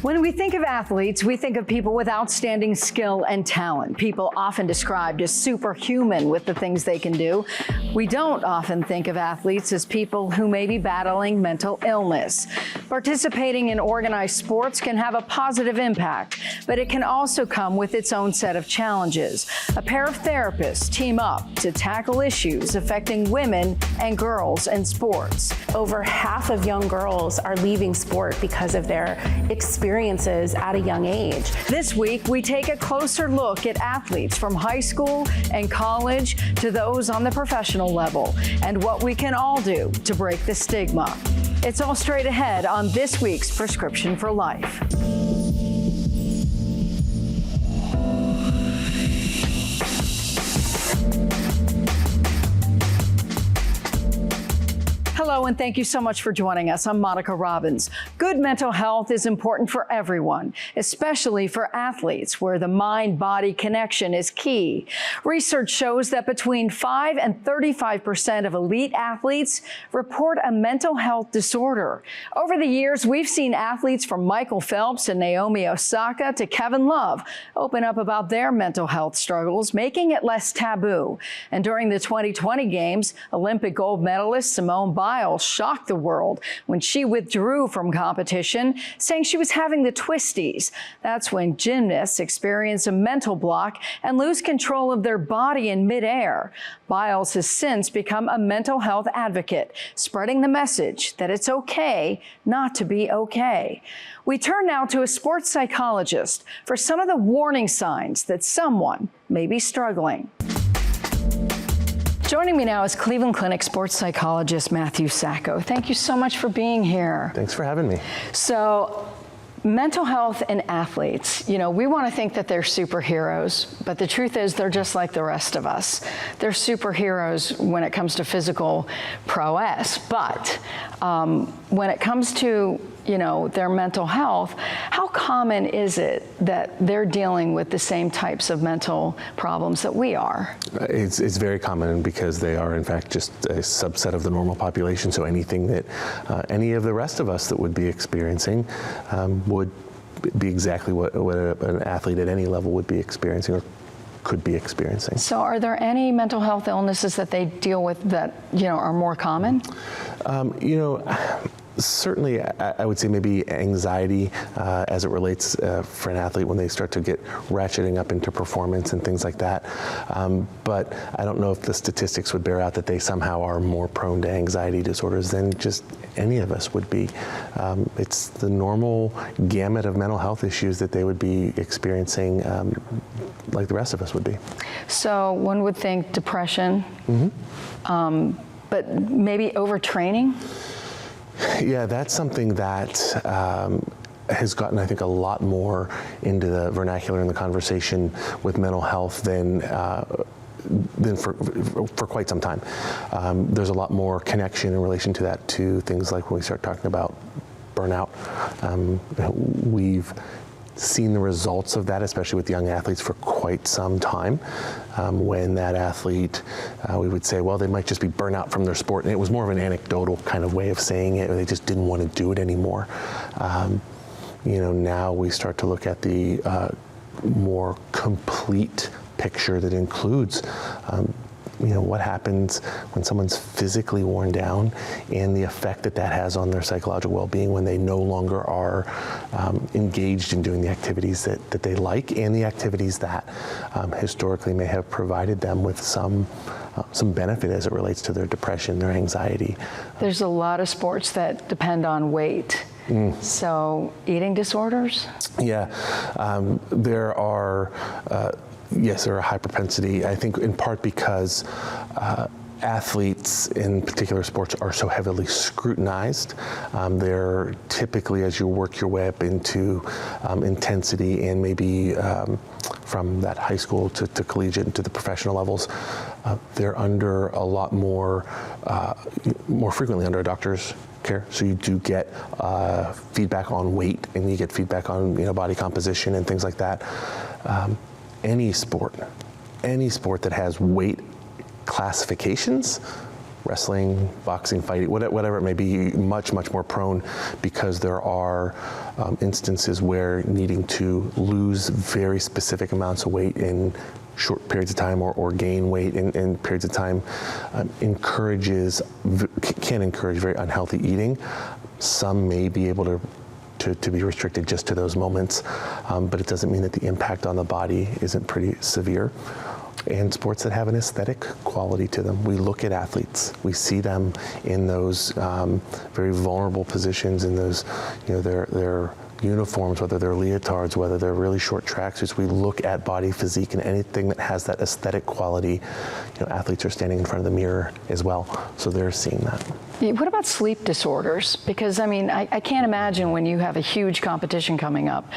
When we think of athletes, we think of people with outstanding skill and talent, people often described as superhuman with the things they can do. We don't often think of athletes as people who may be battling mental illness. Participating in organized sports can have a positive impact, but it can also come with its own set of challenges. A pair of therapists team up to tackle issues affecting women and girls in sports. Over half of young girls are leaving sport because of their experiences at a young age. This week, we take a closer look at athletes from high school and college to those on the professional level and what we can all do to break the stigma. It's all straight ahead on this week's Prescription for Life. Hello, and thank you so much for joining us. I'm Monica Robbins. Good mental health is important for everyone, especially for athletes, where the mind-body connection is key. Research shows that between 5 and 35% of elite athletes report a mental health disorder. Over the years, we've seen athletes from Michael Phelps and Naomi Osaka to Kevin Love open up about their mental health struggles, making it less taboo. And during the 2020 Games, Olympic gold medalist Simone Biles shocked the world when she withdrew from competition, saying she was having the twisties. That's when gymnasts experience a mental block and lose control of their body in midair. Biles has since become a mental health advocate, spreading the message that it's okay not to be okay. We turn now to a sports psychologist for some of the warning signs that someone may be struggling. Joining me now is Cleveland Clinic sports psychologist Matthew Sacco. Thank you so much for being here. Thanks for having me. So, mental health in athletes, we want to think that they're superheroes, but the truth is they're just like the rest of us. They're superheroes when it comes to physical prowess, but when it comes to their mental health, how common is it that they're dealing with the same types of mental problems that we are? It's very common because they are, in fact, just a subset of the normal population. So anything that any of the rest of us that would be experiencing would be exactly what an athlete at any level would be experiencing or could be experiencing. So are there any mental health illnesses that they deal with that, are more common? Certainly, I would say maybe anxiety as it relates for an athlete when they start to get ratcheting up into performance and things like that. But I don't know if the statistics would bear out that they somehow are more prone to anxiety disorders than just any of us would be. It's the normal gamut of mental health issues that they would be experiencing like the rest of us would be. So one would think depression, but maybe overtraining? Yeah, that's something that has gotten, I think, a lot more into the vernacular and the conversation with mental health than for quite some time. There's a lot more connection in relation to that to things like when we start talking about burnout. We've seen the results of that, especially with young athletes, for quite some time. When that athlete, we would say, well, they might just be burnt out from their sport. And it was more of an anecdotal kind of way of saying it, or they just didn't want to do it anymore. Now we start to look at the more complete picture that includes what happens when someone's physically worn down and the effect that has on their psychological well-being when they no longer are engaged in doing the activities that they like and the activities that historically may have provided them with some benefit as it relates to their depression, their anxiety. There's a lot of sports that depend on weight. So eating disorders? Yeah, there are yes, there are a high propensity, I think in part because athletes in particular sports are so heavily scrutinized. They're typically, as you work your way up into intensity and maybe from that high school to collegiate and to the professional levels, they're under a lot more frequently under a doctor's care. So you do get feedback on weight and you get feedback on body composition and things like that. Any sport that has weight classifications wrestling, boxing, fighting, whatever it may be, much more prone, because there are instances where needing to lose very specific amounts of weight in short periods of time or gain weight in periods of time can encourage very unhealthy eating. Some may be able to be restricted just to those moments, but it doesn't mean that the impact on the body isn't pretty severe. And sports that have an aesthetic quality to them. We look at athletes, we see them in those very vulnerable positions, in those, their uniforms, whether they're leotards, whether they're really short tracksuits. We look at body physique, and anything that has that aesthetic quality, athletes are standing in front of the mirror as well, so they're seeing that. What about sleep disorders? Because I can't imagine when you have a huge competition coming up,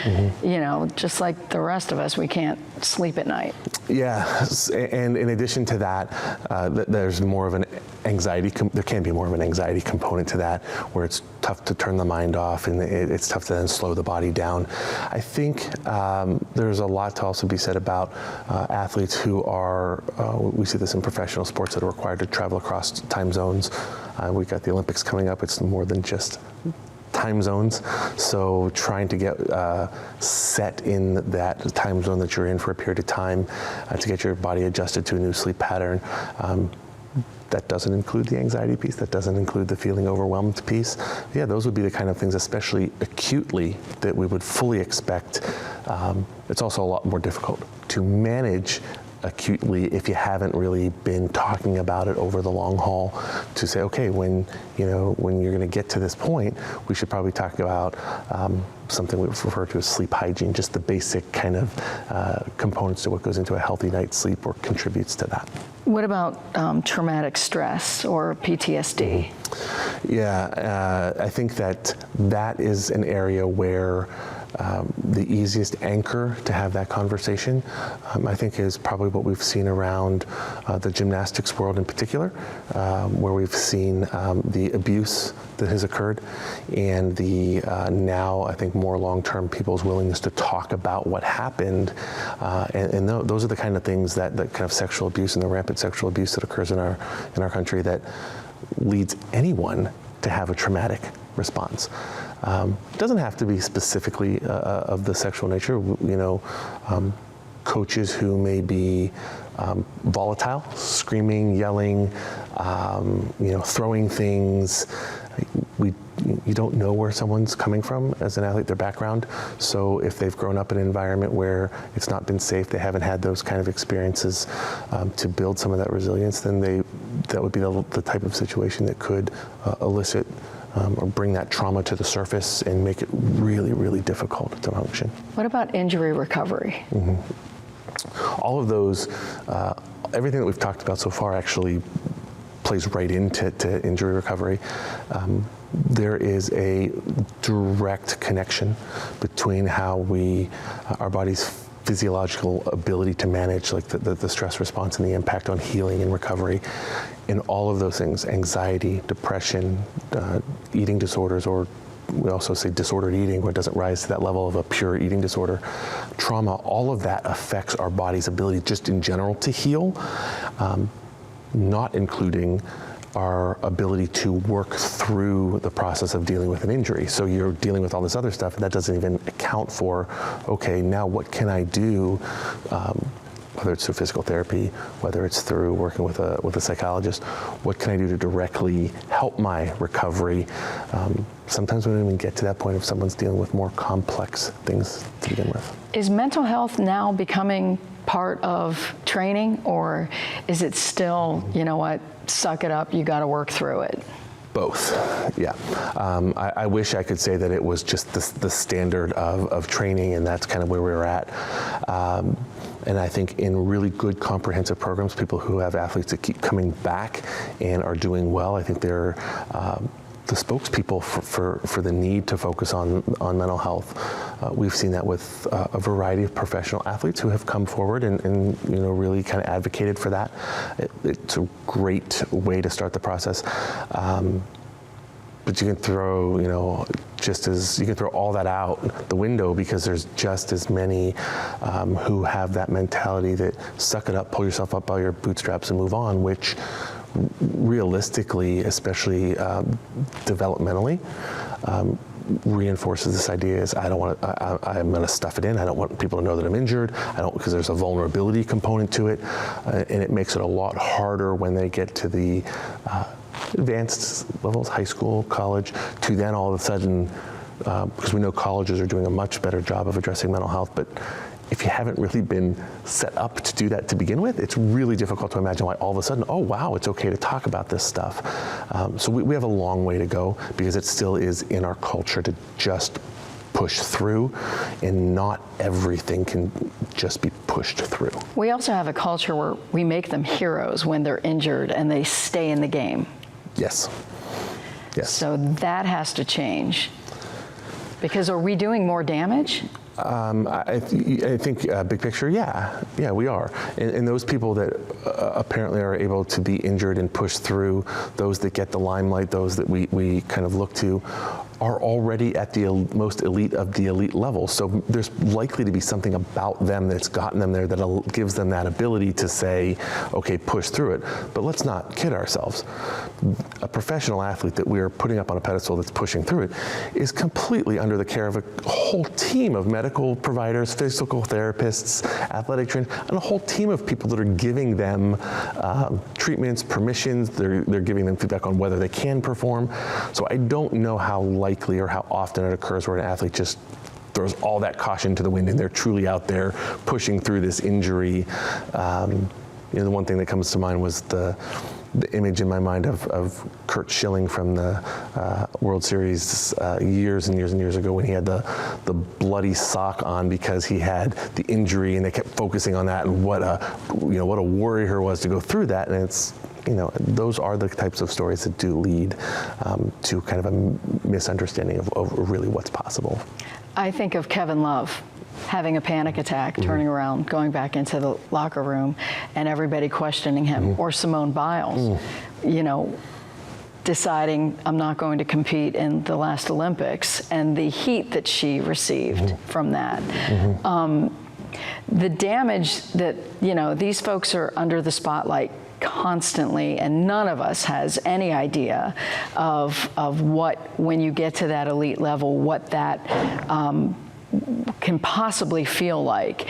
just like the rest of us, we can't sleep at night. Yeah, and in addition to that, there's more of an anxiety, there can be more of an anxiety component to that, where it's tough to turn the mind off, and it's tough to then slow the body down. I think there's a lot to also be said about athletes who are, we see this in professional sports, that are required to travel across time zones. We've got the Olympics coming up. It's more than just time zones. So trying to get set in that time zone that you're in for a period of time to get your body adjusted to a new sleep pattern. That doesn't include the anxiety piece. That doesn't include the feeling overwhelmed piece. Yeah, those would be the kind of things, especially acutely, that we would fully expect. It's also a lot more difficult to manage acutely if you haven't really been talking about it over the long haul, to say, okay, when you're going to get to this point, we should probably talk about something we refer to as sleep hygiene, just the basic kind of components to what goes into a healthy night's sleep or contributes to that. What about traumatic stress or PTSD? Yeah, I think that is an area where the easiest anchor to have that conversation, I think, is probably what we've seen around the gymnastics world in particular, where we've seen the abuse that has occurred, and the now, I think, more long-term people's willingness to talk about what happened, and those are the kind of things that kind of sexual abuse and the rampant sexual abuse that occurs in our country that leads anyone to have a traumatic response. It doesn't have to be specifically of the sexual nature. Coaches who may be volatile, screaming, yelling, throwing things. You don't know where someone's coming from as an athlete, their background. So if they've grown up in an environment where it's not been safe, they haven't had those kind of experiences to build some of that resilience, then that would be the type of situation that could elicit or bring that trauma to the surface and make it really, really difficult to function. What about injury recovery? Mm-hmm. All of those, everything that we've talked about so far actually plays right into injury recovery. There is a direct connection between how our body's physiological ability to manage the stress response and the impact on healing and recovery, in all of those things: anxiety, depression, eating disorders, or we also say disordered eating, where it doesn't rise to that level of a pure eating disorder. Trauma, all of that affects our body's ability just in general to heal, not including our ability to work through the process of dealing with an injury. So you're dealing with all this other stuff, and that doesn't even account for, okay, now what can I do, whether it's through physical therapy, whether it's through working with a psychologist, what can I do to directly help my recovery? Sometimes we don't even get to that point if someone's dealing with more complex things to begin with. Is mental health now becoming part of training, or is it still, suck it up, you got to work through it? Both, yeah. I wish I could say that it was just the standard of training, and that's kind of where we were at. And I think in really good comprehensive programs, people who have athletes that keep coming back and are doing well, I think they're the spokespeople for the need to focus on mental health. We've seen that with a variety of professional athletes who have come forward and really kind of advocated for that. It's a great way to start the process. But you can throw, you can throw all that out the window, because there's just as many who have that mentality that suck it up, pull yourself up by your bootstraps and move on, which realistically, especially developmentally, reinforces this idea is I'm going to stuff it in. I don't want people to know that I'm injured. Because there's a vulnerability component to it, and it makes it a lot harder when they get to the advanced levels, high school, college, to then all of a sudden, because we know colleges are doing a much better job of addressing mental health, but if you haven't really been set up to do that to begin with, it's really difficult to imagine why all of a sudden, oh wow, it's okay to talk about this stuff. So we have a long way to go, because it still is in our culture to just push through, and not everything can just be pushed through. We also have a culture where we make them heroes when they're injured and they stay in the game. Yes. Yes. So that has to change. Because are we doing more damage? I think big picture, yeah, we are. And those people that apparently are able to be injured and push through, those that get the limelight, those that we kind of look to, are already at the most elite of the elite level. So there's likely to be something about them that's gotten them there that gives them that ability to say, okay, push through it. But let's not kid ourselves. A professional athlete that we are putting up on a pedestal that's pushing through it is completely under the care of a whole team of medical providers, physical therapists, athletic trainers, and a whole team of people that are giving them treatments, permissions. They're giving them feedback on whether they can perform. So I don't know how likely or how often it occurs where an athlete just throws all that caution to the wind and they're truly out there pushing through this injury. The one thing that comes to mind was the image in my mind of Curt Schilling from the World Series years and years and years ago, when he had the bloody sock on because he had the injury, and they kept focusing on that, and what a warrior he was to go through that. And it's, those are the types of stories that do lead to kind of a misunderstanding of really what's possible. I think of Kevin Love having a panic attack, turning around, going back into the locker room, and everybody questioning him, or Simone Biles, deciding, I'm not going to compete in the last Olympics, and the heat that she received from that. The damage that, these folks are under the spotlight constantly, and none of us has any idea of what, when you get to that elite level, what that can possibly feel like.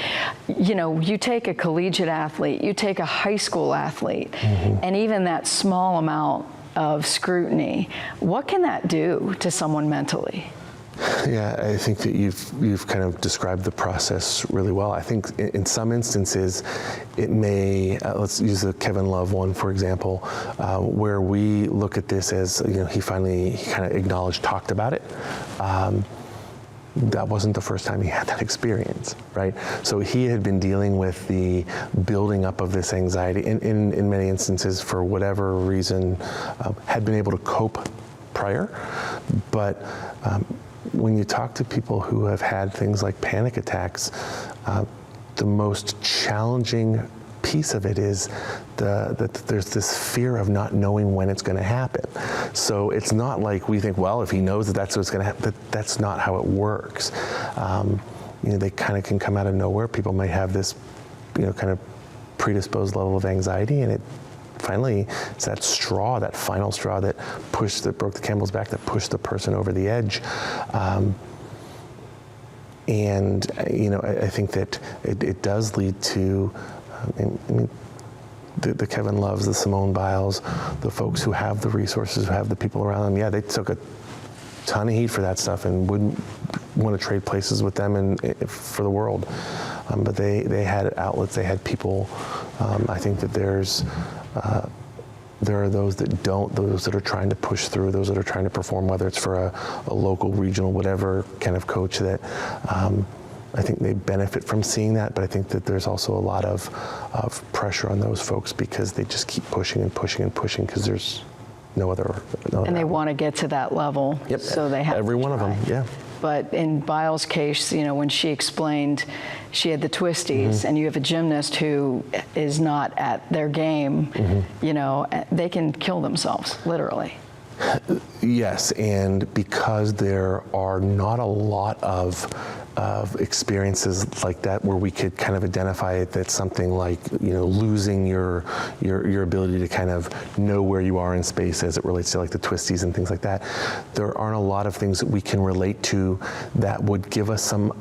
You take a collegiate athlete, you take a high school athlete, and even that small amount of scrutiny, what can that do to someone mentally? Yeah, I think that you've kind of described the process really well. I think in some instances, it may, let's use the Kevin Love one, for example, where we look at this as, he kind of acknowledged, talked about it. That wasn't the first time he had that experience, right? So he had been dealing with the building up of this anxiety, in many instances, for whatever reason, had been able to cope prior, but when you talk to people who have had things like panic attacks, the most challenging piece of it is that there's this fear of not knowing when it's going to happen. So it's not like we think, well, if he knows that that's what's going to happen, that's not how it works. They kind of can come out of nowhere. People may have this, kind of predisposed level of anxiety, and finally, it's that straw, that final straw that broke the camel's back, that pushed the person over the edge. I think that it does lead to, the Kevin Loves, the Simone Biles, the folks who have the resources, who have the people around them. Yeah, they took a ton of heat for that stuff and wouldn't want to trade places with them for the world. But they had outlets, they had people. I think that there are those that don't, those that are trying to push through, those that are trying to perform, whether it's for a local, regional, whatever kind of coach that I think they benefit from seeing that, but I think that there's also a lot of pressure on those folks because they just keep pushing and pushing and pushing because there's no other. And they want to get to that level, so they have every one of them, yeah. But in Biles' case, when she explained she had the twisties, and you have a gymnast who is not at their game, they can kill themselves, literally. Yes, and because there are not a lot of experiences like that where we could kind of identify it, that's something like, you know, losing your ability to kind of know where you are in space as it relates to like the twisties and things like that. There aren't a lot of things that we can relate to that would give us some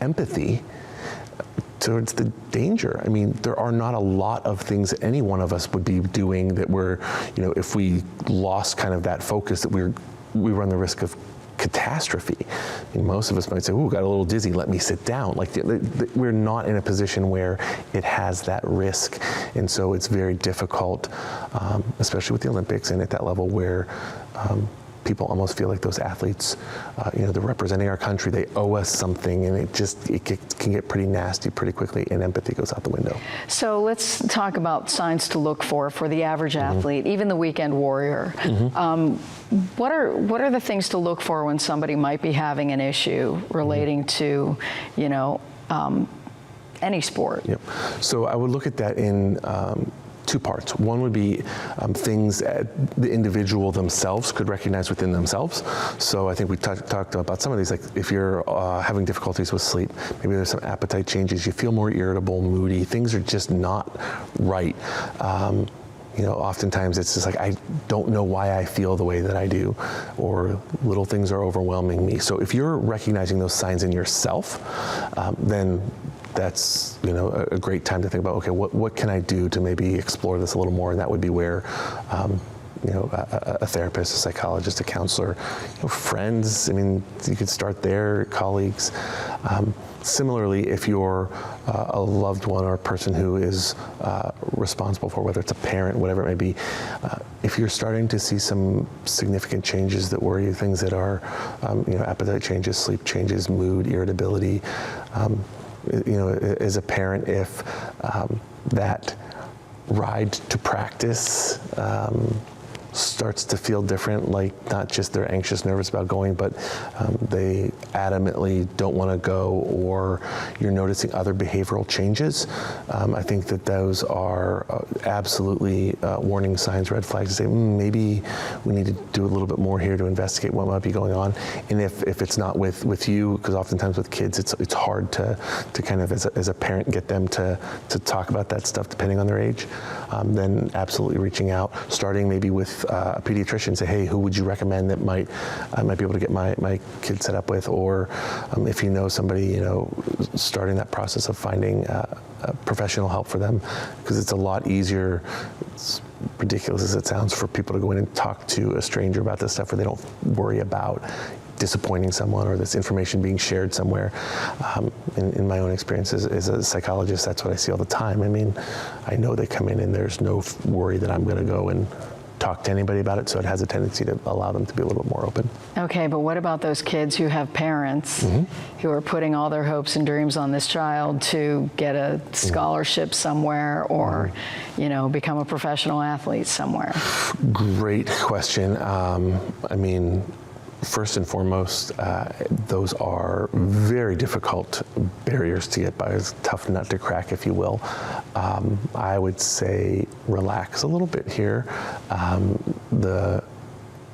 empathy towards the danger. I mean, there are not a lot of things that any one of us would be doing that we're, you know, if we lost kind of that focus, that we run the risk of catastrophe. I mean, most of us might say, "Ooh, got a little dizzy, let me sit down." Like, we're not in a position where it has that risk. And so it's very difficult, especially with the Olympics and at that level where people almost feel like those athletes, you know, they're representing our country, they owe us something, and it can get pretty nasty pretty quickly, and empathy goes out the window. So let's talk about signs to look for the average athlete, even the weekend warrior. What are the things to look for when somebody might be having an issue relating to, you know, any sport? Yep. So I would look at that in two parts. One would be things that the individual themselves could recognize within themselves. So I think we talked about some of these, like if you're having difficulties with sleep, maybe there's some appetite changes, you feel more irritable, moody, things are just not right. You know, oftentimes it's just like, I don't know why I feel the way that I do, or little things are overwhelming me. So if you're recognizing those signs in yourself, then that's, you know, a great time to think about, okay, what can I do to maybe explore this a little more? And that would be where, you know, a therapist, a psychologist, a counselor, you know, friends, I mean, you could start there, colleagues. Similarly, if you're a loved one or a person who is responsible for, whether it's a parent, whatever it may be, if you're starting to see some significant changes that worry you, things that are, you know, appetite changes, sleep changes, mood, irritability, you know, as a parent, if that ride to practice starts to feel different, like not just they're anxious, nervous about going, but they adamantly don't want to go, or you're noticing other behavioral changes. I think that those are absolutely warning signs, red flags to say, maybe we need to do a little bit more here to investigate what might be going on. And if it's not with you, because oftentimes with kids, it's hard to kind of, as a parent, get them to talk about that stuff depending on their age, then absolutely reaching out, starting maybe with a pediatrician, say, hey, who would you recommend that I might be able to get my kid set up with, or if you know somebody, you know, starting that process of finding professional help for them, because it's a lot easier, it's ridiculous as it sounds, for people to go in and talk to a stranger about this stuff where they don't worry about disappointing someone or this information being shared somewhere. In my own experience as a psychologist, that's what I see all the time. I mean, I know they come in and there's no worry that I'm going to go and talk to anybody about it, so it has a tendency to allow them to be a little bit more open. Okay, but what about those kids who have parents who are putting all their hopes and dreams on this child to get a scholarship somewhere, or, you know, become a professional athlete somewhere? Great question. I mean, first and foremost, those are very difficult barriers to get by, a tough nut to crack, if you will. I would say relax a little bit here.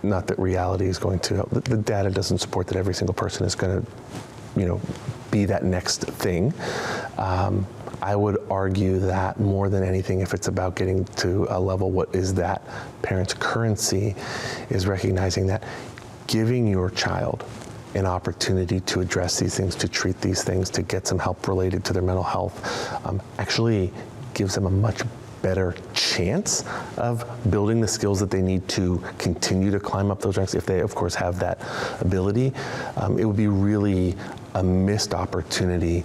Not that reality is going to, the data doesn't support that every single person is going to, you know, be that next thing. I would argue that more than anything, if it's about getting to a level, what is that parent's currency, is recognizing that giving your child an opportunity to address these things, to treat these things, to get some help related to their mental health, actually gives them a much better chance of building the skills that they need to continue to climb up those ranks, if they, of course, have that ability. It would be really a missed opportunity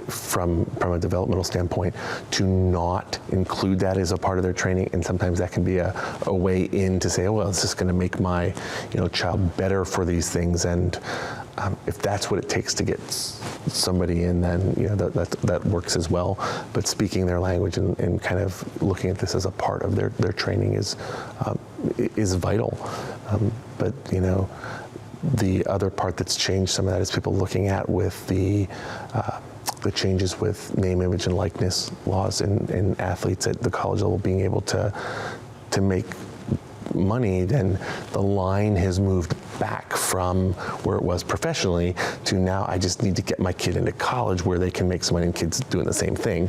from a developmental standpoint to not include that as a part of their training. And sometimes that can be a way in to say, oh, well, it's just going to make my, you know, child better for these things. And if that's what it takes to get somebody in, then, you know, that works as well. But speaking their language and kind of looking at this as a part of their training is vital. But, you know, the other part that's changed some of that is people looking at with the changes with name, image, and likeness laws in athletes at the college level, being able to make money, then the line has moved back from where it was professionally to now I just need to get my kid into college where they can make some money, and kids doing the same thing,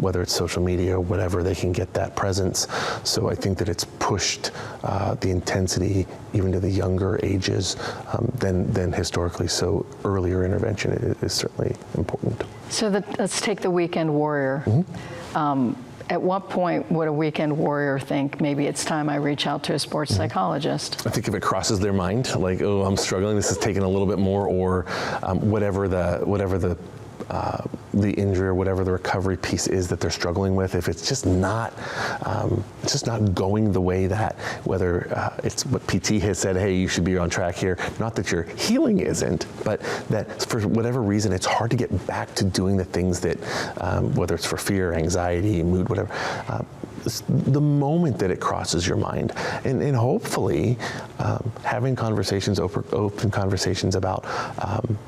whether it's social media or whatever, they can get that presence. So I think that it's pushed the intensity even to the younger ages than historically. So earlier intervention is certainly important. So let's take the weekend warrior. At what point would a weekend warrior think maybe it's time I reach out to a sports psychologist? I think if it crosses their mind, like, oh, I'm struggling, this is taking a little bit more, or whatever the injury or whatever the recovery piece is that they're struggling with, if it's just not going the way that, whether it's what PT has said, hey, you should be on track here, not that your healing isn't, but that for whatever reason it's hard to get back to doing the things that, whether it's for fear, anxiety, mood, whatever, the moment that it crosses your mind, and hopefully having conversations, open conversations about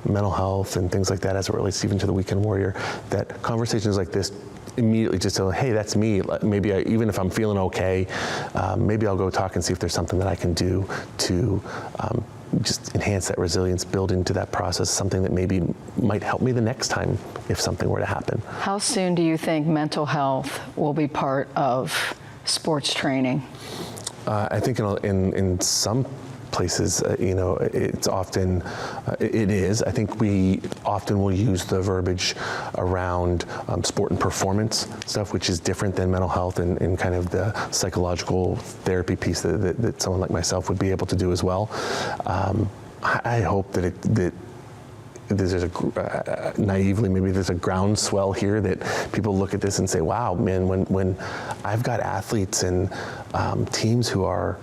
mental health and things like that as it relates even to the weekend warrior, that conversations like this immediately just tell, hey, that's me. Maybe even if I'm feeling okay, maybe I'll go talk and see if there's something that I can do to just enhance that resilience, build into that process something that maybe might help me the next time if something were to happen. How soon do you think mental health will be part of sports training? I think in some places, it's often, it is. I think we often will use the verbiage around sport and performance stuff, which is different than mental health and kind of the psychological therapy piece that someone like myself would be able to do as well. I hope that there's naively, maybe there's a groundswell here that people look at this and say, wow, man, when I've got athletes and teams who are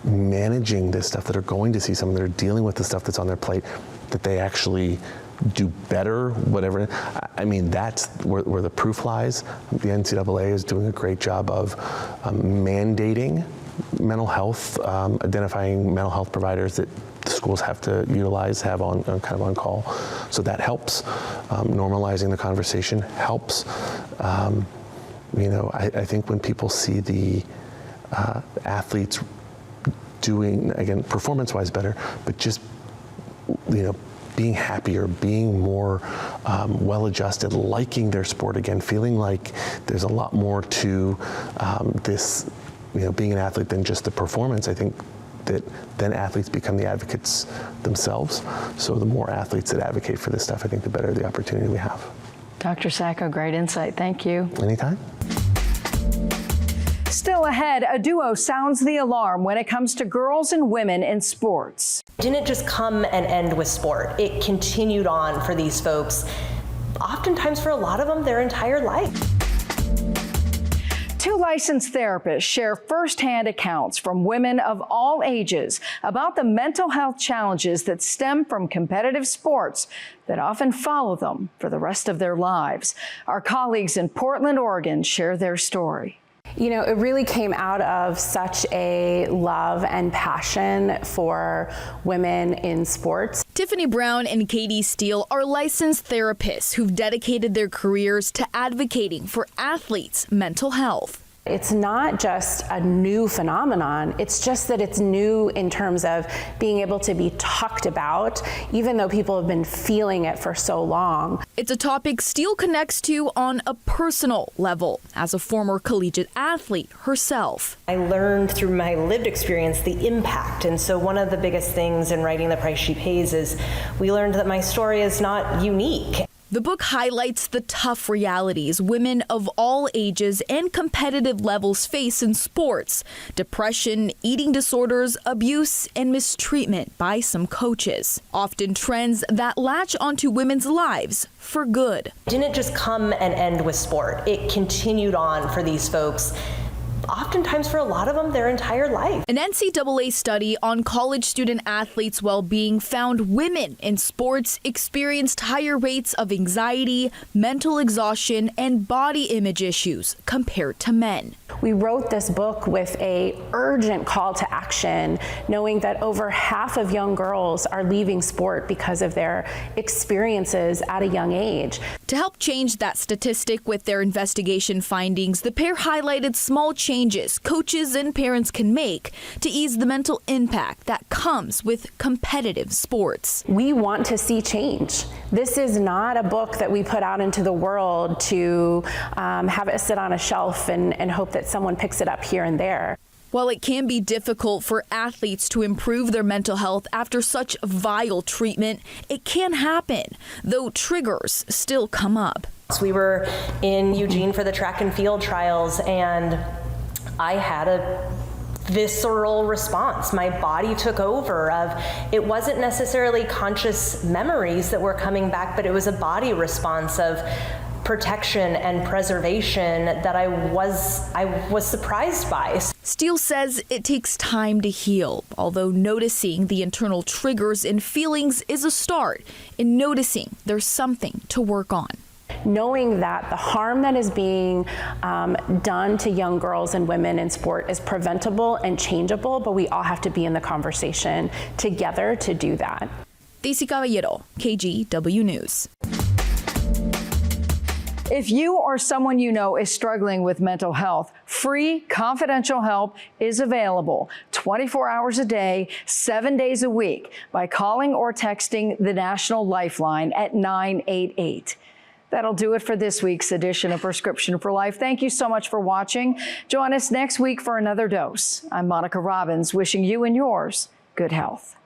managing this stuff, that are going to see someone, that are dealing with the stuff that's on their plate, that they actually do better, whatever. I mean, that's where the proof lies. The NCAA is doing a great job of mandating mental health, identifying mental health providers that the schools have to utilize, have on kind of on call. So that helps. Normalizing the conversation helps. I think when people see the athletes doing, again, performance-wise better, but just, being happier, being more well-adjusted, liking their sport again, feeling like there's a lot more to this, being an athlete than just the performance. I think that then athletes become the advocates themselves. So the more athletes that advocate for this stuff, I think the better the opportunity we have. Dr. Sacco, great insight. Thank you. Anytime. Still ahead, a duo sounds the alarm when it comes to girls and women in sports. Didn't just come and end with sport. It continued on for these folks, oftentimes for a lot of them, their entire life. Two licensed therapists share firsthand accounts from women of all ages about the mental health challenges that stem from competitive sports that often follow them for the rest of their lives. Our colleagues in Portland, Oregon share their story. It really came out of such a love and passion for women in sports. Tiffany Brown and Katie Steele are licensed therapists who've dedicated their careers to advocating for athletes' mental health. It's not just a new phenomenon, it's just that it's new in terms of being able to be talked about, even though people have been feeling it for so long. It's a topic Steele connects to on a personal level, as a former collegiate athlete herself. I learned through my lived experience the impact, and so one of the biggest things in writing The Price She Pays is we learned that my story is not unique. The book highlights the tough realities women of all ages and competitive levels face in sports: depression, eating disorders, abuse, and mistreatment by some coaches. Often trends that latch onto women's lives for good. It didn't just come and end with sport. It continued on for these folks, oftentimes for a lot of them, their entire life. An NCAA study on college student athletes' well-being found women in sports experienced higher rates of anxiety, mental exhaustion, and body image issues compared to men. We wrote this book with an urgent call to action, knowing that over half of young girls are leaving sport because of their experiences at a young age. To help change that statistic with their investigation findings, the pair highlighted small changes changes coaches and parents can make to ease the mental impact that comes with competitive sports. We want to see change. This is not a book that we put out into the world to have it sit on a shelf and hope that someone picks it up here and there. While it can be difficult for athletes to improve their mental health after such vile treatment, it can happen, though triggers still come up. We were in Eugene for the track and field trials, and I had a visceral response. My body took over. It wasn't necessarily conscious memories that were coming back, but it was a body response of protection and preservation that I was surprised by. Steele says it takes time to heal, although noticing the internal triggers and feelings is a start in noticing there's something to work on. Knowing that the harm that is being done to young girls and women in sport is preventable and changeable, but we all have to be in the conversation together to do that. Daisy Caballero, KGW News. If you or someone you know is struggling with mental health, free confidential help is available 24 hours a day, 7 days a week by calling or texting the National Lifeline at 988. That'll do it for this week's edition of Prescription for Life. Thank you so much for watching. Join us next week for another dose. I'm Monica Robbins, wishing you and yours good health.